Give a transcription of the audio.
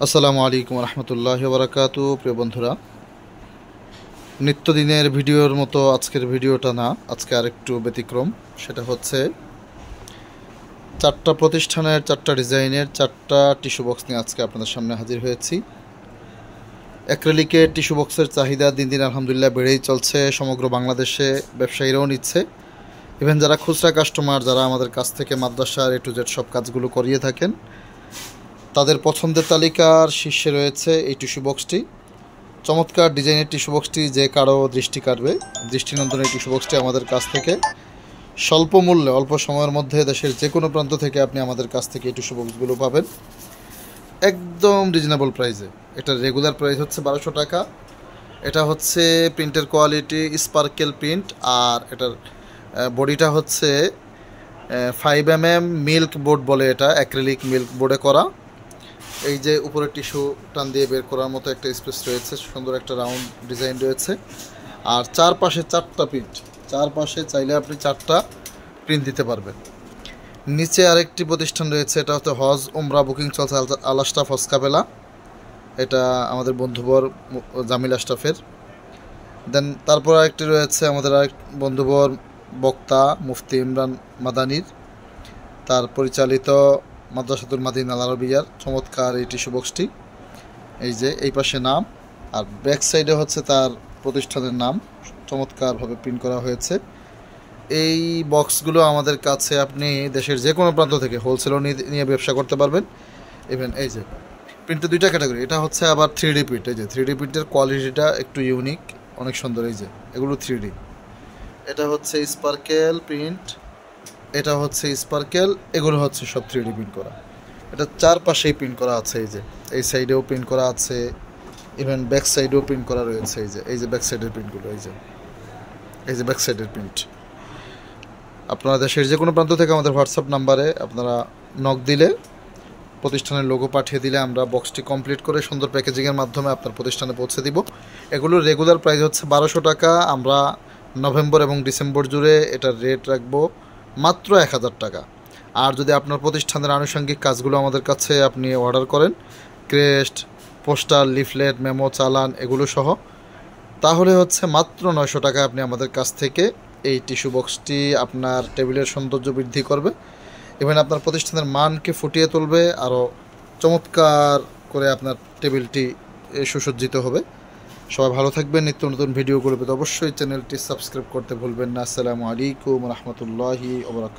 আসসালামু আলাইকুম রহমতুল্লাহি ওয়া বারাকাতু। প্রিয় বন্ধুরা, নিত্যদিনের ভিডিওর মতো আজকের ভিডিওটা না, আজকে আরেকটু ব্যতিক্রম। সেটা হচ্ছে চারটা প্রতিষ্ঠানের চারটা ডিজাইনের চারটা টিস্যু বক্স নিয়ে আজকে আপনাদের সামনে হাজির হয়েছি। অ্যাক্রিলিকের টিস্যু বক্সের চাহিদা দিন দিন আলহামদুলিল্লাহ বেড়েই চলছে। সমগ্র বাংলাদেশে ব্যবসায়ীরাও নিচ্ছে। ইভেন যারা খুচরা কাস্টমার, যারা আমাদের কাছ থেকে মাদ্রাসার A to Z সব কাজগুলো করিয়ে থাকেন, তাদের পছন্দের তালিকার শীর্ষে রয়েছে এই টিস্যু বক্সটি। চমৎকার ডিজাইনের টিস্যু বক্সটি যে কারো দৃষ্টি কাটবে, দৃষ্টিনন্দন এই টিস্যু বক্সটি আমাদের কাছ থেকে স্বল্প মূল্যে অল্প সময়ের মধ্যে দেশের যে কোনো প্রান্ত থেকে আপনি আমাদের কাছ থেকে এই টিস্যু বক্সগুলো পাবেন একদম রিজনেবল প্রাইসে। এটার রেগুলার প্রাইস হচ্ছে 1200 টাকা। এটা হচ্ছে প্রিন্টের কোয়ালিটি স্পার্কেল প্রিন্ট, আর এটার বডিটা হচ্ছে 5mm মিল্ক বোর্ড বলে, এটা অ্যাক্রিলিক মিল্ক বোর্ডে করা। এই যে উপরে টিস্যু টান দিয়ে বের করার মতো একটা স্পেস রয়েছে, সুন্দর একটা রাউন্ড ডিজাইন রয়েছে, আর চারপাশে চারটা প্রিন্ট, চারপাশে চাইলে আপনি চারটা প্রিন্ট দিতে পারবেন। নিচে আরেকটি প্রতিষ্ঠান রয়েছে, এটা হচ্ছে হজ উমরা বুকিং চলছে আল আশরাফ হজ কাফেলা। এটা আমাদের বন্ধুবর জামিল আশরাফের। দেন তারপর আরেকটি রয়েছে আমাদের আরেক বন্ধুবর বক্তা মুফতি ইমরান মাদানির, তার পরিচালিত মাদ্রাসাতুল মাদিনা আল আরবিয়ার চমৎকার এই টিস্যু বক্সটি। এই যে এই পাশে নাম, আর ব্যাক সাইডে হচ্ছে তার প্রতিষ্ঠানের নাম চমৎকারভাবে প্রিন্ট করা হয়েছে। এই বক্সগুলো আমাদের কাছে আপনি দেশের যে কোনো প্রান্ত থেকে হোলসেলও নিয়ে ব্যবসা করতে পারবেন। ইভেন এই যে প্রিন্টের দুইটা ক্যাটাগরি, এটা হচ্ছে আবার 3D প্রিন্ট। এই যে 3D প্রিন্টের কোয়ালিটিটা একটু ইউনিক, অনেক সুন্দর। এই যে এগুলো 3D, এটা হচ্ছে স্পার্কেল প্রিন্ট, এটা হচ্ছে স্পার্কেল, এগুলো হচ্ছে সব 3D প্রিন্ট করা। এটা চারপাশেই প্রিন্ট করা আছে। এই যে এই সাইডেও প্রিন্ট করা আছে, ইভেন ব্যাক সাইডেও প্রিন্ট করা রয়েছে। এই যে ব্যাক সাইডের প্রিন্টগুলো, এই যে ব্যাক সাইডের প্রিন্ট। আপনারা দেশের যে কোনো প্রান্ত থেকে আমাদের হোয়াটসঅ্যাপ নাম্বারে আপনারা নক দিলে, প্রতিষ্ঠানের লোগো পাঠিয়ে দিলে আমরা বক্সটি কমপ্লিট করে সুন্দর প্যাকেজিংয়ের মাধ্যমে আপনার প্রতিষ্ঠানে পৌঁছে দিব। এগুলোর রেগুলার প্রাইস হচ্ছে 1200 টাকা। আমরা নভেম্বর এবং ডিসেম্বর জুড়ে এটার রেট রাখবো মাত্র 1000 টাকা। আর যদি আপনার প্রতিষ্ঠানের আনুষঙ্গিক কাজগুলো আমাদের কাছে আপনি অর্ডার করেন, ক্রেস্ট, পোস্টার, লিফলেট, মেমো, চালান এগুলো সহ, তাহলে হচ্ছে মাত্র 900 টাকা আপনি আমাদের কাছ থেকে এই টিস্যু বক্সটি আপনার টেবিলের সৌন্দর্য বৃদ্ধি করবে, ইভেন আপনার প্রতিষ্ঠানের মানকে ফুটিয়ে তুলবে, আরও চমৎকার করে আপনার টেবিলটি সুসজ্জিত হবে। সবাই ভালো থাকবেন। নিত্য নতুন ভিডিওগুলো পেতে অবশ্যই চ্যানেলটি সাবস্ক্রাইব করতে ভুলবেন না। আসসালামু আলাইকুম রহমতুল্লাহি ওয়া বারাকাতুহু।